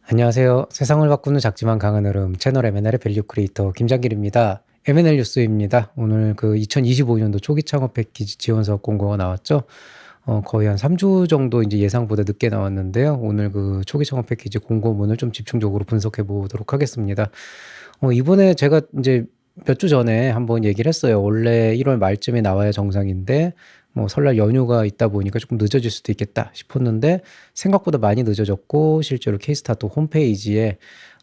안녕하세요. 세상을 바꾸는 작지만 강한 흐름 채널 M&L의 밸류 크리에이터 김장길입니다. M&L 뉴스입니다. 오늘 그 2025년도 초기 창업 패키지 지원 사업 공고가 나왔죠. 거의 한 3주 정도 이제 예상보다 늦게 나왔는데요. 오늘 그 초기 창업 패키지 공고문을 좀 집중적으로 분석해 보도록 하겠습니다. 이번에 제가 이제 몇 주 전에 한번 얘기를 했어요. 원래 1월 말쯤에 나와야 정상인데 뭐 설날 연휴가 있다 보니까 조금 늦어질 수도 있겠다 싶었는데 생각보다 많이 늦어졌고 실제로 K-스타트 홈페이지에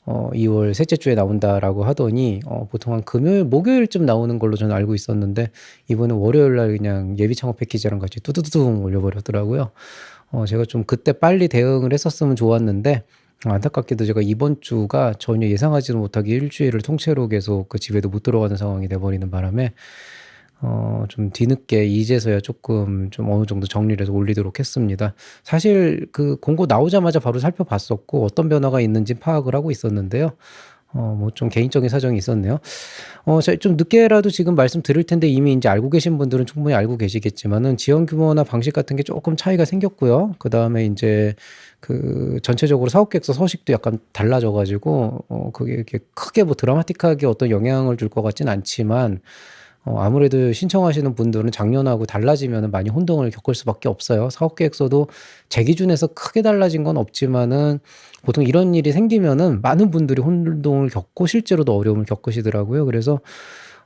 2월 셋째 주에 나온다라고 하더니 보통 한 금요일, 목요일쯤 나오는 걸로 저는 알고 있었는데 이번에 월요일 날 그냥 예비 창업 패키지랑 같이 뚜두두둥 올려버렸더라고요. 제가 좀 그때 빨리 대응을 했었으면 좋았는데 안타깝게도 제가 이번 주가 전혀 예상하지도 못하게 일주일을 통째로 계속 그 집에도 못 들어가는 상황이 돼 버리는 바람에 좀 뒤늦게 이제서야 조금 좀 어느 정도 정리를 해서 올리도록 했습니다. 사실 그 공고 나오자마자 바로 살펴봤었고 어떤 변화가 있는지 파악을 하고 있었는데요. 뭐 좀 개인적인 사정이 있었네요. 제가 좀 늦게라도 지금 말씀드릴 텐데 이미 인제 알고 계신 분들은 충분히 알고 계시겠지만은 지원 규모나 방식 같은 게 쪼끔 차이가 생겼고요. 그다음에 인제 그 전체적으로 사업 계획서 서식도 약간 달라져 가지고 그게 이렇게 크게 뭐 드라마틱하게 어떤 영향을 줄 것 같진 않지만 아무래도 신청하시는 분들은 작년하고 달라지면은 많이 혼동을 겪을 수밖에 없어요. 사업 계획서도 제 기준에서 크게 달라진 건 없지만은 보통 이런 일이 생기면은 많은 분들이 혼동을 겪고 실제로도 어려움을 겪으시더라고요. 그래서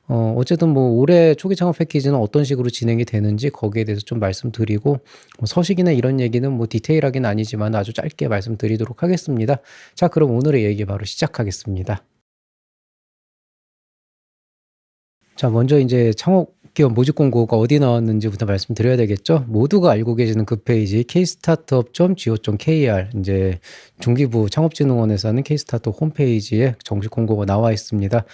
어쨌든 뭐 올해 초기 창업 패키지는 어떤 식으로 진행이 되는지 거기에 대해서 좀 말씀드리고 서식이나 이런 얘기는 뭐 디테일하게는 아니지만 아주 짧게 말씀드리도록 하겠습니다. 자, 그럼 오늘의 얘기 바로 시작하겠습니다. 자, 먼저 인제 창업 기업 모집 공고가 어디 나왔는지부터 말씀드려야 되겠죠. 모두가 알고 계시는 그 페이지 kstartup.go.kr 인제 중기부 창업진흥원에서 하는 K-스타트업 홈페이지에 정식 공고가 나와 있습니다.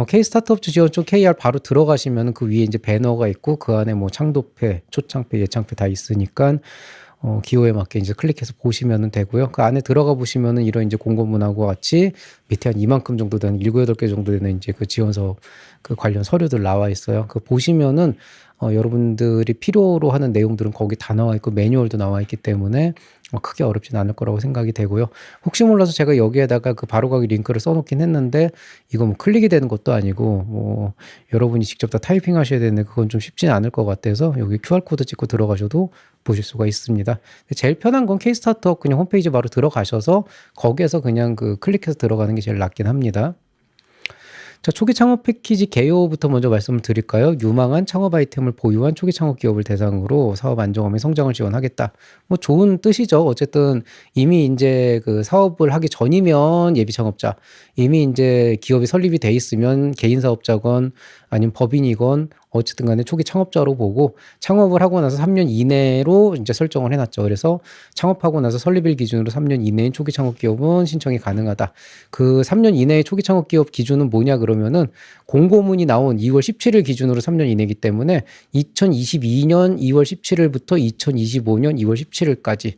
kstartup.go.kr 바로 들어가시면은 그 위에 인제 배너가 있고 그 안에 뭐 창도패, 초창패, 예창패 다 있으니깐 기호에 맞게 이제 클릭해서 보시면은 되고요. 그 안에 들어가 보시면은 이런 이제 공고문하고 같이 밑에 한 이만큼 정도 되는 7-8개 정도 되는 이제 그 지원 사업 그 관련 서류들 나와 있어요. 그 보시면은 여러분들이 필요로 하는 내용들은 거기 다 나와 있고 매뉴얼도 나와 있기 때문에 크게 어렵진 않을 거라고 생각이 되고요. 혹시 몰라서 제가 여기에다가 그 바로 가기 링크를 써 놓긴 했는데 이거 뭐 클릭이 되는 것도 아니고 뭐 여러분이 직접 다 타이핑하셔야 되는데 그건 좀 쉽지는 않을 것 같아서 여기 QR 코드 찍고 들어가셔도 보실 수가 있습니다. 제일 편한 건 K-스타트업 그냥 홈페이지 바로 들어가셔서 거기에서 그냥 그 클릭해서 들어가는 게 제일 낫긴 합니다. 자, 초기 창업 패키지 개요부터 먼저 말씀을 드릴까요? 유망한 창업 아이템을 보유한 초기 창업 기업을 대상으로 사업 안정화및 성장을 지원하겠다. 뭐 좋은 뜻이죠. 어쨌든 이미 인제 그 사업을 하기 전이면 예비 창업자, 이미 인제 기업이 설립이 돼 있으면 개인 사업자건 아니면 법인이건 어쨌든 간에 초기 창업자로 보고 창업을 하고 나서 3년 이내로 인제 설정을 해 놨죠. 그래서 창업하고 나서 설립일 기준으로 3년 이내인 초기 창업 기업은 신청이 가능하다. 그 3년 이내의 초기 창업 기업 기준은 뭐냐 그러면은 공고문이 나온 2월 17일 기준으로 3년 이내이기 때문에 2022년 2월 17일부터 2025년 2월 17일까지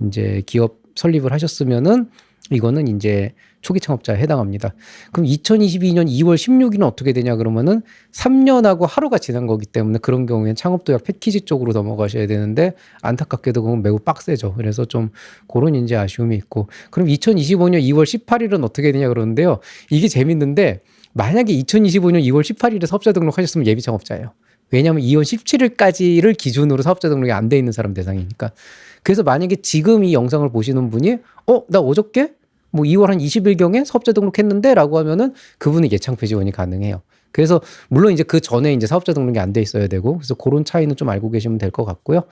인제 기업 설립을 하셨으면은 이거는 인제 초기 창업자에 해당합니다. 그럼 2022년 2월 16일은 어떻게 되냐 그러면은 3년하고 하루가 지난 거기 때문에 그런 경우에는 창업도약 패키지 쪽으로 넘어가셔야 되는데 안타깝게도 그건 매우 빡세죠. 그래서 좀 고런 인제 아쉬움이 있고 그럼 2025년 2월 18일은 어떻게 되냐 그러는데요. 이게 재밌는데 만약에 2025년 2월 18일에 사업자 등록하셨으면 예비 창업자예요. 왜냐하면 2월 17일까지를 기준으로 사업자 등록이 안 돼 있는 사람 대상이니까. 그래서 만약에 지금 이 영상을 보시는 분이 나 어저께 뭐 2월 한 20일경에 사업자 등록했는데라고 하면은 그분은 예창패 지원이 가능해요. 그래서 물론 이제 그 전에 이제 사업자 등록이 안 돼 있어야 되고 그래서 고런 차이는 좀 알고 계시면 될 것 같고요.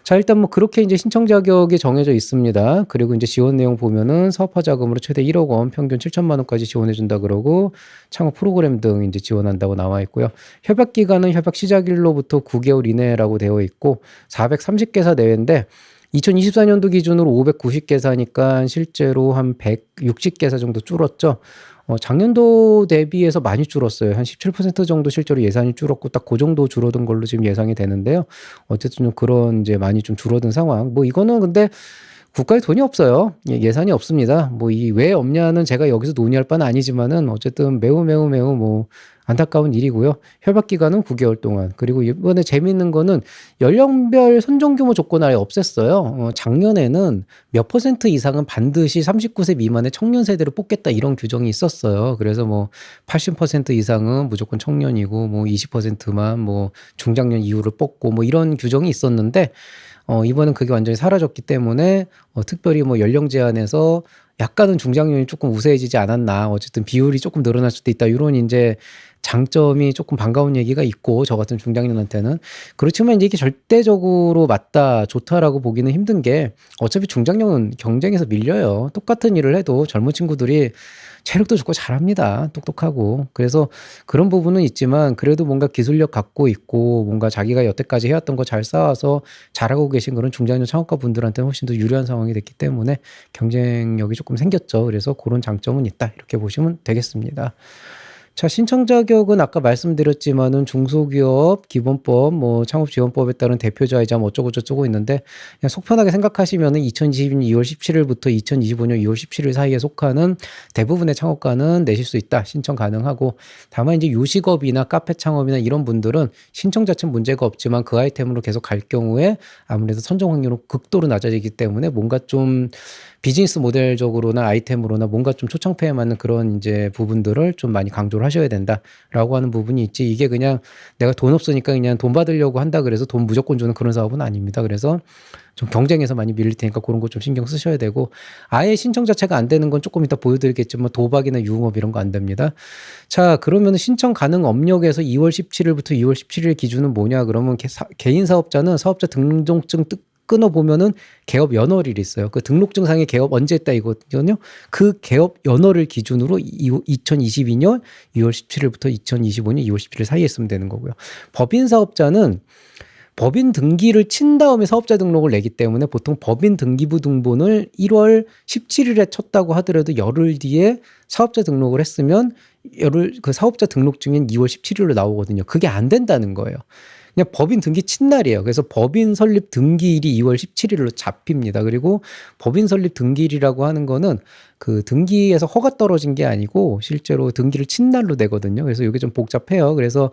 자, 일단 뭐 그렇게 이제 신청 자격이 정해져 있습니다. 그리고 이제 지원 내용 보면은 사업화 자금으로 최대 1억 원, 평균 7천만 원까지 지원해 준다 그러고 창업 프로그램 등 이제 지원한다고 나와 있고요. 협약 기간은 협약 시작일로부터 9개월 이내라고 되어 있고 430개사 내외인데 2024년도 기준으로 590개사니까 실제로 한 160개사 정도 줄었죠. 작년도 대비해서 많이 줄었어요. 한 17% 정도 실제로 예산이 줄었고 딱 그 정도 줄어든 걸로 지금 예상이 되는데요. 어쨌든 좀 그런 이제 많이 좀 줄어든 상황. 뭐 이거는 근데 국가에 돈이 없어요. 예산이 없습니다. 뭐 이 왜 없냐는 제가 여기서 논의할 바는 아니지만은 어쨌든 매우 뭐 안타까운 일이고요. 협약 기간은 9개월 동안. 그리고 이번에 재미있는 거는 연령별 선정 규모 조건 아예 없앴어요. 작년에는 몇 퍼센트 이상은 반드시 39세 미만의 청년 세대를 뽑겠다 이런 규정이 있었어요. 그래서 뭐 80% 이상은 무조건 청년이고 뭐 20%만 뭐 중장년 이후를 뽑고 뭐 이런 규정이 있었는데 이번엔 그게 완전히 사라졌기 때문에 특별히 뭐 연령 제한에서 약간은 중장년이 조금 우세해지지 않았나. 어쨌든 비율이 조금 늘어날 수도 있다. 이런 이제 장점이 조금 반가운 얘기가 있고 저 같은 중장년한테는. 그렇지만 이제 이게 절대적으로 맞다, 좋다라고 보기는 힘든 게 어차피 중장년은 경쟁에서 밀려요. 똑같은 일을 해도 젊은 친구들이 체력도 좋고 잘합니다. 똑똑하고. 그래서 그런 부분은 있지만 그래도 뭔가 기술력 갖고 있고 뭔가 자기가 여태까지 해왔던 거 잘 쌓아서 잘하고 계신 그런 중장년 창업가 분들한테는 훨씬 더 유리한 상황이 됐기 때문에 경쟁력이 조금 생겼죠. 그래서 그런 장점은 있다. 이렇게 보시면 되겠습니다. 자, 신청 자격은 아까 말씀드렸지만은 중소기업 기본법, 뭐 창업지원법에 따른 대표자이자 뭐 어쩌고저쩌고 있는데 그냥 속 편하게 생각하시면은 2022년 2월 17일부터 2025년 2월 17일 사이에 속하는 대부분의 창업가는 내실 수 있다. 신청 가능하고 다만 이제 요식업이나 카페 창업이나 이런 분들은 신청 자체는 문제가 없지만 그 아이템으로 계속 갈 경우에 아무래도 선정 확률은 극도로 낮아지기 때문에 뭔가 좀 비즈니스 모델적으로나 아이템으로나 뭔가 좀 초창패에 맞는 그런 이제 부분들을 좀 많이 강조를 하셔야 된다라고 하는 부분이 있지. 이게 그냥 내가 돈 없으니까 그냥 돈 받으려고 한다 그래서 돈 무조건 주는 그런 사업은 아닙니다. 그래서 좀 경쟁에서 많이 밀릴 테니까 그런 거 좀 신경 쓰셔야 되고 아예 신청 자체가 안 되는 건 조금 이따 보여드리겠지만 도박이나 유흥업 이런 거 안 됩니다. 자, 그러면 신청 가능 업력에서 2월 17일부터 2월 17일 기준은 뭐냐? 그러면 개인 사업자는 사업자 등록증 끊어보면은 개업 연월일이 있어요. 그 등록증상에 개업 언제 했다 이거거든요. 그 개업 연월을 기준으로 2022년 2월 17일부터 2025년 2월 17일 사이에 했으면 되는 거고요. 법인 사업자는 법인 등기를 친 다음에 사업자 등록을 내기 때문에 보통 법인 등기부 등본을 1월 17일에 쳤다고 하더라도 열흘 뒤에 사업자 등록을 했으면 그 사업자 등록증인 2월 17일로 나오거든요. 그게 안 된다는 거예요. 그냥 법인 등기 친 날이에요. 그래서 법인 설립 등기일이 2월 17일로 잡힙니다. 그리고 법인 설립 등기일이라고 하는 거는 그 등기에서 허가 떨어진 게 아니고 실제로 등기를 친 날로 되거든요. 그래서 이게 좀 복잡해요. 그래서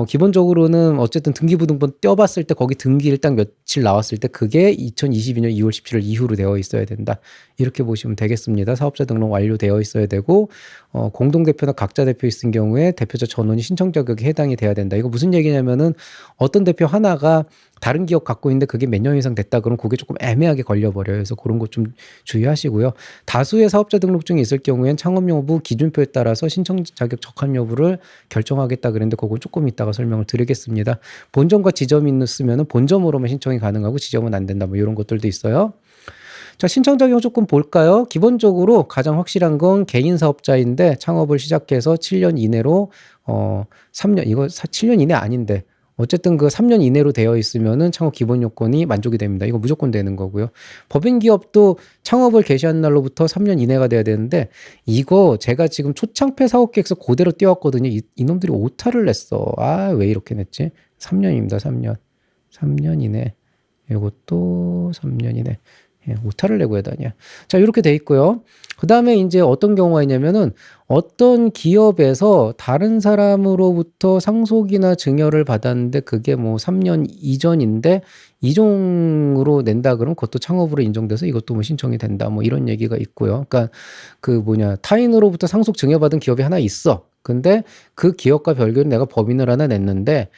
기본적으로는 어쨌든 등기부등본 떼어봤을 때 거기 등기일 딱 며칠 나왔을 때 그게 2022년 2월 17일 이후로 되어 있어야 된다. 이렇게 보시면 되겠습니다. 사업자 등록 완료되어 있어야 되고 공동대표나 각자 대표 있은 경우에 대표자 전원이 신청 자격에 해당이 돼야 된다. 이거 무슨 얘기냐면은 어떤 대표 하나가 다른 기업 갖고 있는데 그게 몇 년 이상 됐다 그러면 그게 조금 애매하게 걸려버려요. 그래서 그런 거 좀 주의하시고요. 다수의 사업자 등록증이 있을 경우엔 창업 여부 기준표에 따라서 신청 자격 적합 여부를 결정하겠다 그랬는데 그건 조금 이따가 설명을 드리겠습니다. 본점과 지점이 있으면 본점으로만 신청이 가능하고 지점은 안 된다. 뭐 이런 것들도 있어요. 자, 신청 자격 조금 볼까요? 기본적으로 가장 확실한 건 개인 사업자인데 창업을 시작해서 7년 이내로 3년 이거 7년 이내 아닌데 어쨌든 그 3년 이내로 되어 있으면은 창업 기본 요건이 만족이 됩니다. 이거 무조건 되는 거고요. 법인 기업도 창업을 개시한 날로부터 3년 이내가 돼야 되는데 이거 제가 지금 초창패 사업 계획서 그대로 띄웠거든요. 이놈들이 오타를 냈어. 아, 왜 이렇게 냈지? 3년입니다. 3년. 3년 이내. 이것도 3년 이내. 예, 오타를 내고 해다냐. 자, 이렇게 돼 있고요. 그 다음에 이제 어떤 경우가 있냐면은 어떤 기업에서 다른 사람으로부터 상속이나 증여를 받았는데 그게 뭐 3년 이전인데 이종으로 낸다 그러면 그것도 창업으로 인정돼서 이것도 뭐 신청이 된다. 뭐 이런 얘기가 있고요. 그러니까 그 타인으로부터 상속 증여받은 기업이 하나 있어. 근데 그 기업과 별개로 내가 법인을 하나 냈는데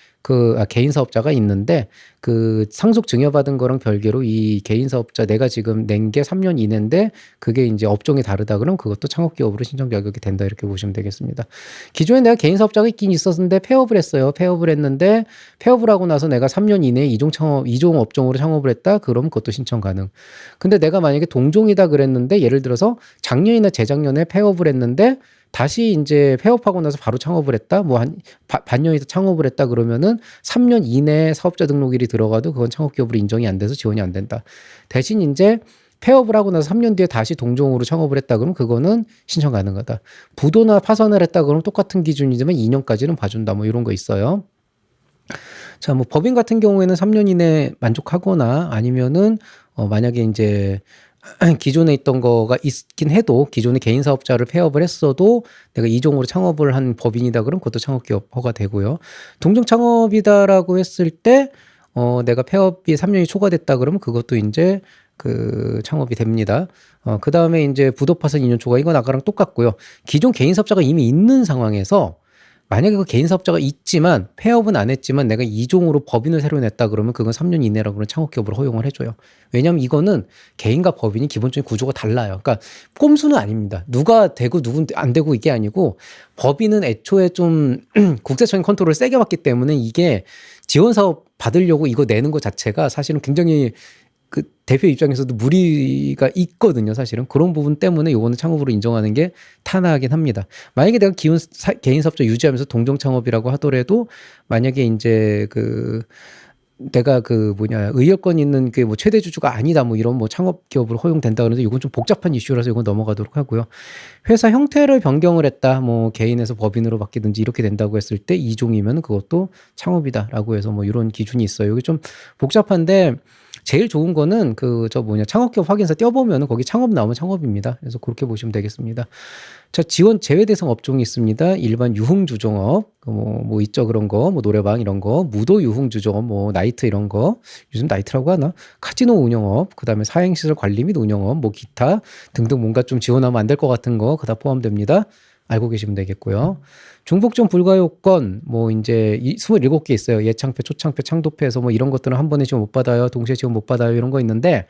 개인 사업자가 있는데 그 상속 증여받은 거랑 별개로 이 개인 사업자 내가 지금 낸 게 3년 이내인데 그게 이제 업종이 다르다 그러면 그것도 창업기업으로 신청 자격이 된다 이렇게 보시면 되겠습니다. 기존에 내가 개인 사업자가 있긴 있었는데 폐업을 했어요. 폐업을 했는데 폐업을 하고 나서 내가 3년 이내에 이종 업종으로 창업을 했다 그러면 그것도 신청 가능. 근데 내가 만약에 동종이다 그랬는데 예를 들어서 작년이나 재작년에 폐업을 했는데 다시 이제 폐업하고 나서 바로 창업을 했다. 뭐 반년 있다 창업을 했다 그러면은 3년 이내에 사업자 등록일이 들어가도 그건 창업기업으로 인정이 안 돼서 지원이 안 된다. 대신 이제 폐업을 하고 나서 3년 뒤에 다시 동종으로 창업을 했다 그러면 그거는 신청 가능하다. 부도나 파산을 했다 그러면 똑같은 기준이지만 2년까지는 봐준다. 뭐 이런 거 있어요. 자, 뭐 법인 같은 경우에는 3년 이내 만족하거나 아니면은 만약에 이제 기존에 있던 거가 있긴 해도 기존에 개인 사업자를 폐업을 했어도 내가 이종으로 창업을 한 법인이다 그러면 그것도 창업기업 허가 되고요. 동종 창업이다라고 했을 때 내가 폐업이 3년이 초과됐다 그러면 그것도 이제 그 창업이 됩니다. 그다음에 이제 부도파산 2년 초과 이건 아까랑 똑같고요. 기존 개인 사업자가 이미 있는 상황에서 만약에 그 개인 사업자가 있지만 폐업은 안 했지만 내가 이종으로 법인을 새로 냈다 그러면 그건 3년 이내라고 그러면 창업기업으로 허용을 해줘요. 왜냐하면 이거는 개인과 법인이 기본적인 구조가 달라요. 그러니까 꼼수는 아닙니다. 누가 되고 누군 안 되고 이게 아니고 법인은 애초에 좀 국세청의 컨트롤을 세게 받기 때문에 이게 지원 사업 받으려고 이거 내는 것 자체가 사실은 굉장히 그 대표 입장에서도 무리가 있거든요. 사실은 그런 부분 때문에 요거는 창업으로 인정하는 게 타당하긴 합니다. 만약에 내가 개인 사업자 유지하면서 동종 창업이라고 하더라도 만약에 이제 그 내가 그 뭐냐 의결권 있는 그 뭐 최대 주주가 아니다 뭐 이런 뭐 창업 기업으로 허용된다 그러는데 이건 좀 복잡한 이슈라서 이건 넘어가도록 하고요. 회사 형태를 변경을 했다 뭐 개인에서 법인으로 바뀌든지 이렇게 된다고 했을 때 이종이면 그것도 창업이다라고 해서 뭐 이런 기준이 있어요. 이게 좀 복잡한데 제일 좋은 거는 그 저 뭐냐 창업기업 확인서 떼어보면 거기 창업 나오면 창업입니다. 그래서 그렇게 보시면 되겠습니다. 자, 지원 제외 대상 업종이 있습니다. 일반 유흥주종업, 뭐 있죠 그런 거, 뭐 노래방 이런 거, 무도 유흥주종업, 뭐 나이트 이런 거, 요즘 나이트라고 하나? 카지노 운영업, 그다음에 사행시설 관리 및 운영업, 뭐 기타 등등 뭔가 좀 지원하면 안 될 것 같은 거 그다 포함됩니다. 알고 계시면 되겠고요. 중복전 불가 요건 뭐 이제 27개 있어요. 예창표, 초창표, 창도표에서 뭐 이런 것들은 한 번에 지원 못 받아요. 동시에 지원 못 받아요. 이런 거 있는데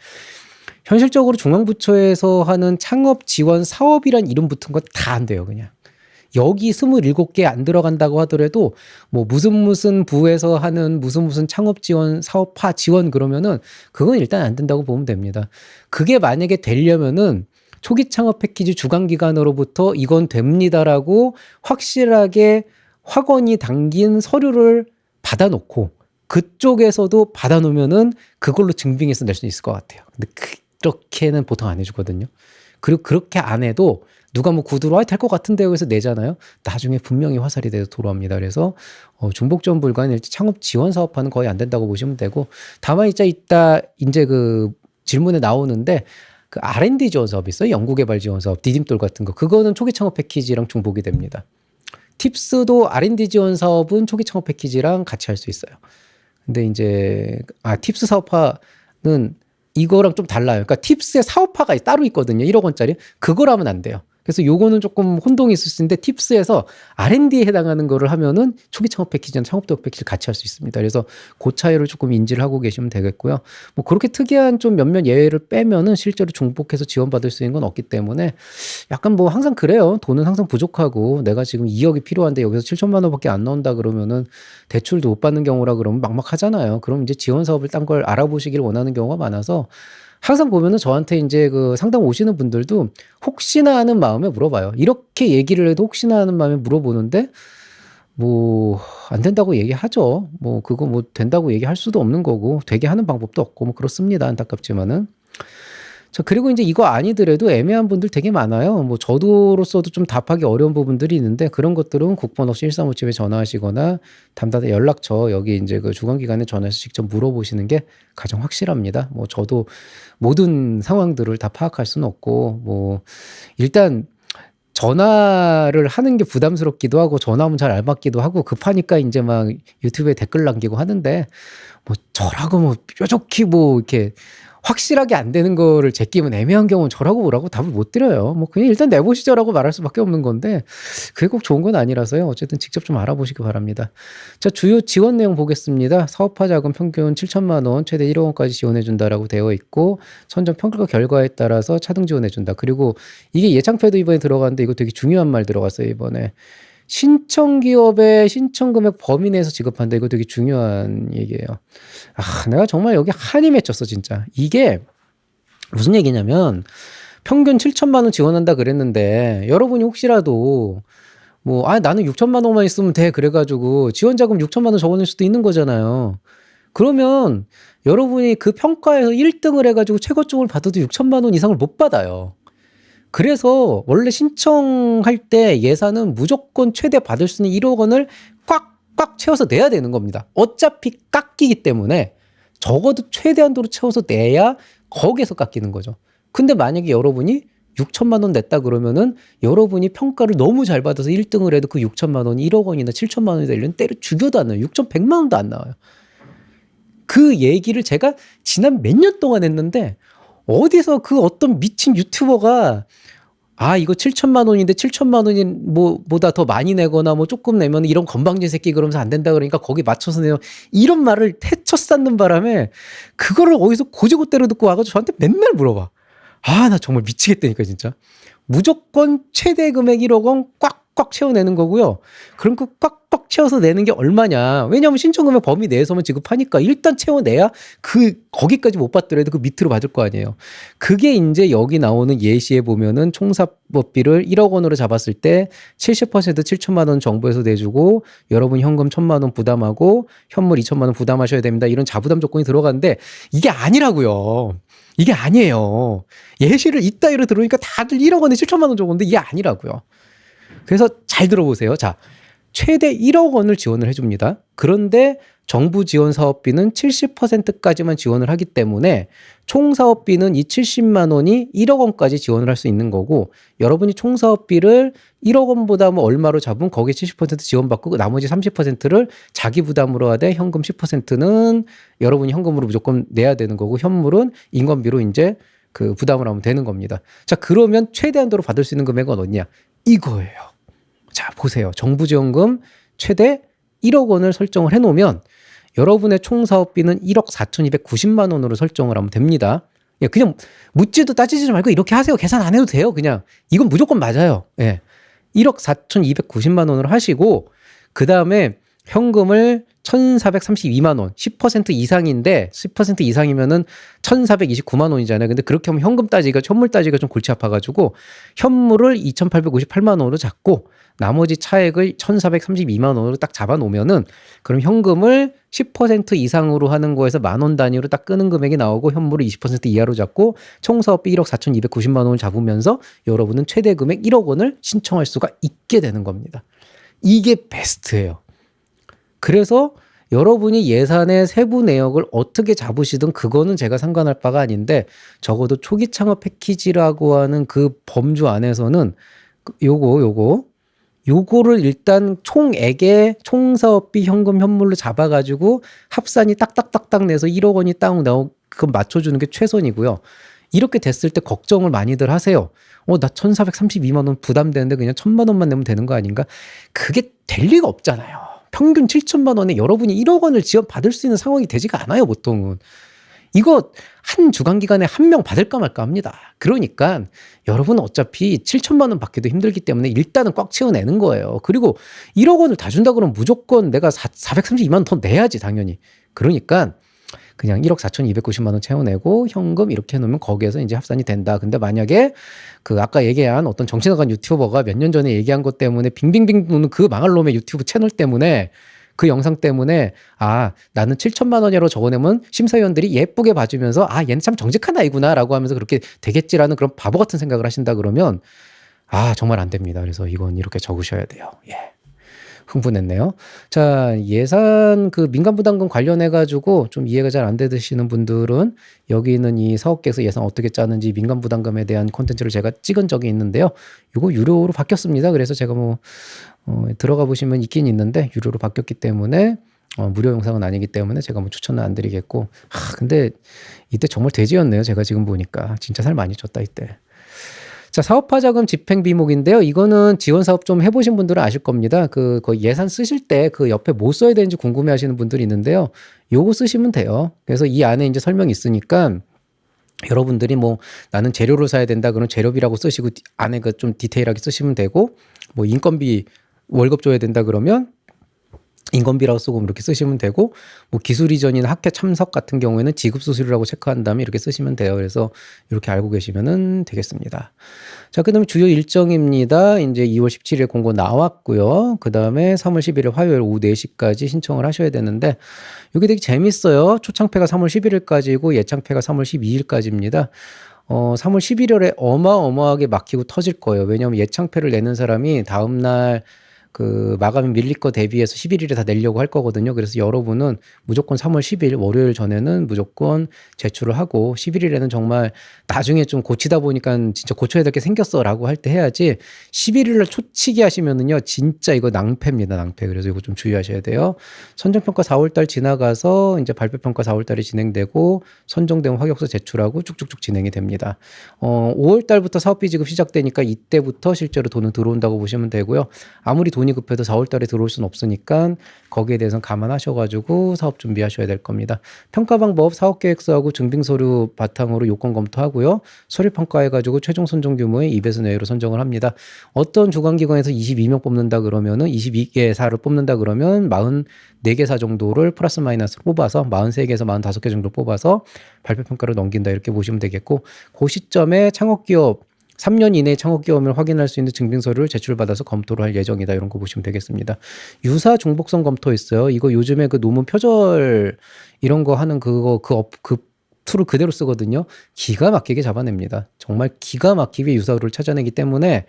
현실적으로 중앙부처에서 하는 창업 지원 사업이란 이름 붙은 거 다 안 돼요. 그냥. 여기 27개 안 들어간다고 하더라도 뭐 무슨 부에서 하는 무슨 창업 지원 사업화 지원 그러면은 그건 일단 안 된다고 보면 됩니다. 그게 만약에 되려면은 초기 창업 패키지 주관기관으로부터 이건 됩니다라고 확실하게 확언이 담긴 서류를 받아놓고 그쪽에서도 받아놓으면은 그걸로 증빙해서 낼 수 있을 것 같아요. 근데 그렇게는 보통 안 해주거든요. 그리고 그렇게 안 해도 누가 뭐 구두로 될 것 같은데요 해서 내잖아요. 나중에 분명히 화살이 돼서 돌아옵니다. 그래서 중복전 불가는 일단 창업 지원 사업화는 거의 안 된다고 보시면 되고 다만 이따 이제 그 질문에 나오는데 그 R&D 지원 사업 있어요. 연구개발 지원 사업, 디딤돌 같은 거. 그거는 초기 창업 패키지랑 중복이 됩니다. 팁스도 R&D 지원 사업은 초기 창업 패키지랑 같이 할 수 있어요. 근데 이제 팁스 사업화는 이거랑 좀 달라요. 그러니까 팁스의 사업화가 따로 있거든요. 1억 원짜리. 그걸 하면 안 돼요. 그래서 요거는 조금 혼동이 있을 수 있는데 팁스에서 R&D에 해당하는 거를 하면은 초기 창업 패키지랑 창업도약 패키지를 같이 할 수 있습니다. 그래서 그 차이를 조금 인지를 하고 계시면 되겠고요. 뭐 그렇게 특이한 좀 몇몇 예외를 빼면은 실제로 중복해서 지원받을 수 있는 건 없기 때문에 약간 뭐 항상 그래요. 돈은 항상 부족하고 내가 지금 2억이 필요한데 여기서 7천만 원밖에 안 나온다 그러면은 대출도 못 받는 경우라 그러면 막막하잖아요. 그럼 이제 지원 사업을 딴 걸 알아보시길 원하는 경우가 많아서 항상 보면은 저한테 이제 그 상담 오시는 분들도 혹시나 하는 마음에 물어봐요. 이렇게 얘기를 해도 혹시나 하는 마음에 물어보는데 뭐 안 된다고 얘기하죠. 뭐 그거 뭐 된다고 얘기할 수도 없는 거고 되게 하는 방법도 없고 뭐 그렇습니다. 안타깝지만은. 자, 그리고 이제 이거 아니더라도 애매한 분들 되게 많아요. 뭐 저도로서도 좀 답하기 어려운 부분들이 있는데 그런 것들은 국번 없이 1357에 전화하시거나 담당 연락처 여기 이제 그 주관기관에 전화해서 직접 물어보시는 게 가장 확실합니다. 뭐 저도 모든 상황들을 다 파악할 수는 없고 뭐 일단 전화를 하는 게 부담스럽기도 하고 전화하면 잘 안 받기도 하고 급하니까 이제 막 유튜브에 댓글 남기고 하는데 뭐 저라고 뭐 뾰족히 뭐 이렇게 확실하게 안 되는 거를 제끼면 애매한 경우는 저라고 뭐라고 답을 못 드려요. 뭐 그냥 일단 내보시죠라고 말할 수밖에 없는 건데 그게 꼭 좋은 건 아니라서요. 어쨌든 직접 좀 알아보시기 바랍니다. 자, 주요 지원 내용 보겠습니다. 사업화 자금 평균 7천만 원, 최대 1억 원까지 지원해 준다라고 되어 있고 선정 평가 결과에 따라서 차등 지원해 준다. 그리고 이게 예창표도 이번에 들어갔는데 이거 되게 중요한 말 들어갔어요. 이번에. 신청 기업의 신청 금액 범위 내에서 지급한다. 이거 되게 중요한 얘기예요. 내가 정말 여기 한이 맺혔어, 진짜. 이게 무슨 얘기냐면 평균 7천만 원 지원한다 그랬는데 여러분이 혹시라도 뭐 나는 6천만 원만 있으면 돼 그래가지고 지원 자금 6천만 원 적어낼 수도 있는 거잖아요. 그러면 여러분이 그 평가에서 1등을 해가지고 최고점을 받아도 6천만 원 이상을 못 받아요. 그래서 원래 신청할 때 예산은 무조건 최대 받을 수 있는 1억 원을 꽉꽉 채워서 내야 되는 겁니다. 어차피 깎이기 때문에 적어도 최대한도로 채워서 내야 거기에서 깎이는 거죠. 근데 만약에 여러분이 6천만 원 냈다 그러면은 여러분이 평가를 너무 잘 받아서 1등을 해도 그 6천만 원이 1억 원이나 7천만 원이 되려면 때려 죽여도 안 나와요. 6,100만 원도 안 나와요. 그 얘기를 제가 지난 몇 년 동안 했는데 어디서 그 어떤 미친 유튜버가 아 이거 7천만 원인데 7천만 원이 뭐보다 더 많이 내거나 뭐 조금 내면 이런 건방진 새끼 그러면서 안 된다 그러니까 거기 맞춰서 내요. 이런 말을 태쳐 쌓는 바람에 그거를 어디서 고지고대로 듣고 와가지고 저한테 맨날 물어봐. 아 나 정말 미치겠다니까 진짜. 무조건 최대 금액 1억 원 꽉꽉 채워내는 거고요. 그럼 그 꽉꽉 채워서 내는 게 얼마냐. 왜냐하면 신청금액 범위 내에서만 지급하니까 일단 채워내야 그 거기까지 못 받더라도 그 밑으로 받을 거 아니에요. 그게 이제 여기 나오는 예시에 보면은 총사법비를 1억 원으로 잡았을 때 70% 7천만 원 정부에서 내주고 여러분 현금 1천만 원 부담하고 현물 2천만 원 부담하셔야 됩니다. 이런 자부담 조건이 들어가는데 이게 아니라고요. 이게 아니에요. 예시를 이따위로 들으니까 다들 1억 원에 7천만 원 적었는데 이게 아니라고요. 그래서 잘 들어보세요. 자, 최대 1억 원을 지원을 해줍니다. 그런데 정부 지원 사업비는 70%까지만 지원을 하기 때문에 총 사업비는 이 70만 원이 1억 원까지 지원을 할 수 있는 거고 여러분이 총 사업비를 1억 원보다 뭐 얼마로 잡으면 거기에 70% 지원받고 나머지 30%를 자기 부담으로 하되 현금 10%는 여러분이 현금으로 무조건 내야 되는 거고 현물은 인건비로 이제 그 부담을 하면 되는 겁니다. 자, 그러면 최대한도로 받을 수 있는 금액은 어디냐? 이거예요. 자, 보세요. 정부 지원금 최대 1억 원을 설정을 해놓으면 여러분의 총 사업비는 1억 4,290만 원으로 설정을 하면 됩니다. 예, 그냥 묻지도 따지지 말고 이렇게 하세요. 계산 안 해도 돼요. 그냥 이건 무조건 맞아요. 예, 1억 4,290만 원으로 하시고 그 다음에 현금을 1,432만 원, 10% 이상인데 10% 이상이면은 1,429만 원이잖아요. 근데 그렇게 하면 현물 따지기가 좀 골치 아파가지고 현물을 2,858만 원으로 잡고 나머지 차액을 1,432만 원으로 딱 잡아놓으면은 그럼 현금을 10% 이상으로 하는 거에서 만 원 단위로 딱 끄는 금액이 나오고 현물을 20% 이하로 잡고 총 사업비 1억 4,290만 원을 잡으면서 여러분은 최대 금액 1억 원을 신청할 수가 있게 되는 겁니다. 이게 베스트예요. 그래서 여러분이 예산의 세부 내역을 어떻게 잡으시든 그거는 제가 상관할 바가 아닌데 적어도 초기 창업 패키지라고 하는 그 범주 안에서는 요거를 일단 총액의 총사업비 현금 현물로 잡아가지고 합산이 딱딱딱딱 내서 1억 원이 딱 나오고 그건 맞춰주는 게 최선이고요. 이렇게 됐을 때 걱정을 많이들 하세요. 나 1,432만 원 부담되는데 그냥 1,000만 원만 내면 되는 거 아닌가? 그게 될 리가 없잖아요. 평균 7천만 원에 여러분이 1억 원을 지원받을 수 있는 상황이 되지가 않아요, 보통은. 이거 한 주간기간에 한 명 받을까 말까 합니다. 그러니까 여러분은 어차피 7천만 원 받기도 힘들기 때문에 일단은 꽉 채워내는 거예요. 그리고 1억 원을 다 준다 그러면 무조건 내가 432만 원 더 내야지, 당연히. 그러니까 그냥 1억 4,290만 원 채워내고 현금 이렇게 해놓으면 거기에서 이제 합산이 된다. 근데 만약에 그 아까 얘기한 어떤 정치나간 유튜버가 몇 년 전에 얘기한 것 때문에 빙빙빙 도는 그 망할 놈의 유튜브 채널 때문에 그 영상 때문에 나는 7천만 원이라고 적어내면 심사위원들이 예쁘게 봐주면서 얘는 참 정직한 아이구나 라고 하면서 그렇게 되겠지라는 그런 바보 같은 생각을 하신다 그러면 정말 안 됩니다. 그래서 이건 이렇게 적으셔야 돼요. 예. 흥분했네요. 자, 예산 그 민간부담금 관련해가지고 좀 이해가 잘 안 되시는 분들은 여기 있는 이 사업계획서 예산 어떻게 짜는지 민간부담금에 대한 콘텐츠를 제가 찍은 적이 있는데요. 이거 유료로 바뀌었습니다. 그래서 제가 들어가 보시면 있긴 있는데 유료로 바뀌었기 때문에 무료 영상은 아니기 때문에 제가 추천은 안 드리겠고 근데 이때 정말 돼지였네요. 제가 지금 보니까 진짜 살 많이 쪘다 이때. 자, 사업화 자금 집행 비목인데요. 이거는 지원 사업 좀 해보신 분들은 아실 겁니다. 그 예산 쓰실 때 그 옆에 뭐 써야 되는지 궁금해 하시는 분들이 있는데요. 요거 쓰시면 돼요. 그래서 이 안에 이제 설명이 있으니까 여러분들이 나는 재료를 사야 된다 그러면 재료비라고 쓰시고 안에 그 좀 디테일하게 쓰시면 되고 인건비 월급 줘야 된다 그러면 인건비라고 쓰고 이렇게 쓰시면 되고 기술 이전이나 학회 참석 같은 경우에는 지급 수수료라고 체크한 다음에 이렇게 쓰시면 돼요. 그래서 이렇게 알고 계시면 되겠습니다. 자, 그다음에 주요 일정입니다. 이제 2월 17일 공고 나왔고요. 그다음에 3월 11일 화요일 오후 4시까지 신청을 하셔야 되는데 이게 되게 재밌어요. 초창패가 3월 11일까지고 예창패가 3월 12일까지입니다. 3월 11일에 어마어마하게 막히고 터질 거예요. 왜냐하면 예창패를 내는 사람이 다음날 그 마감이 밀릴 거 대비해서 11일에 다 내려고 할 거거든요. 그래서 여러분은 무조건 3월 10일 월요일 전에는 무조건 제출을 하고 11일에는 정말 나중에 좀 고치다 보니까 진짜 고쳐야 될 게 생겼어라고 할 때 해야지 11일 날 초치기 하시면은요 진짜 이거 낭패입니다. 낭패. 그래서 이거 좀 주의하셔야 돼요. 선정평가 4월 달 지나가서 이제 발표평가 4월 달에 진행되고 선정된 확약서 제출하고 쭉쭉쭉 진행이 됩니다. 5월 달부터 사업비 지급 시작되니까 이때부터 실제로 돈은 들어온다고 보시면 되고요. 아무리 돈이 급해도 4월 달에 들어올 수는 없으니까 거기에 대해서는 감안하셔가지고 사업 준비하셔야 될 겁니다. 평가 방법 사업계획서하고 증빙서류 바탕으로 요건 검토하고요. 서류 평가해가지고 최종 선정 규모의 2배수 내외로 선정을 합니다. 어떤 주관기관에서 22명 뽑는다 그러면은 22개사를 뽑는다 그러면 44개사 정도를 플러스 마이너스로 뽑아서 43개에서 45개 정도 뽑아서 발표평가를 넘긴다 이렇게 보시면 되겠고 그 시점에 창업기업 3년 이내에 창업기업을 확인할 수 있는 증빙서류를 제출받아서 검토를 할 예정이다. 이런 거 보시면 되겠습니다. 유사 중복성 검토 있어요. 이거 요즘에 그 논문 표절 이런 거 하는 그 툴을 그대로 쓰거든요. 기가 막히게 잡아냅니다. 정말 기가 막히게 유사를 찾아내기 때문에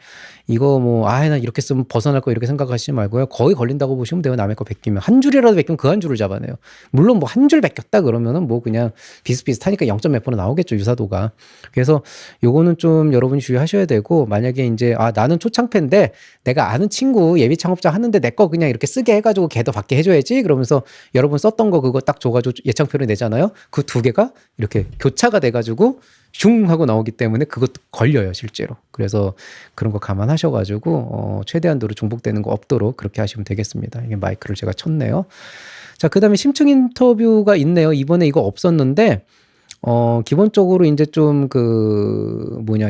이거 뭐 나 이렇게 쓰면 벗어날 거 이렇게 생각하시지 말고요. 거의 걸린다고 보시면 돼요. 남의 거 베끼면 한 줄이라도 베끼면 그 한 줄을 잡아내요. 물론 뭐 한 줄 베꼈다 그러면은 뭐 그냥 비슷비슷하니까 0점 몇 프로 나오겠죠. 유사도가. 그래서 요거는 좀 여러분이 주의하셔야 되고 만약에 이제 나는 초창패인데 내가 아는 친구 예비 창업자 하는데 내 거 그냥 이렇게 쓰게 해가지고 걔도 받게 해줘야지 그러면서 여러분 썼던 거 그거 딱 줘가지고 예창표를 내잖아요. 그 두 개가 이렇게 교차가 돼가지고 슝 하고 나오기 때문에 그것도 걸려요 실제로. 그래서 그런 거 감안하셔가지고 최대한도로 중복되는 거 없도록 그렇게 하시면 되겠습니다. 이게 마이크를 제가 쳤네요. 자, 그 다음에 심층 인터뷰가 있네요. 이번에 이거 없었는데 기본적으로 이제 좀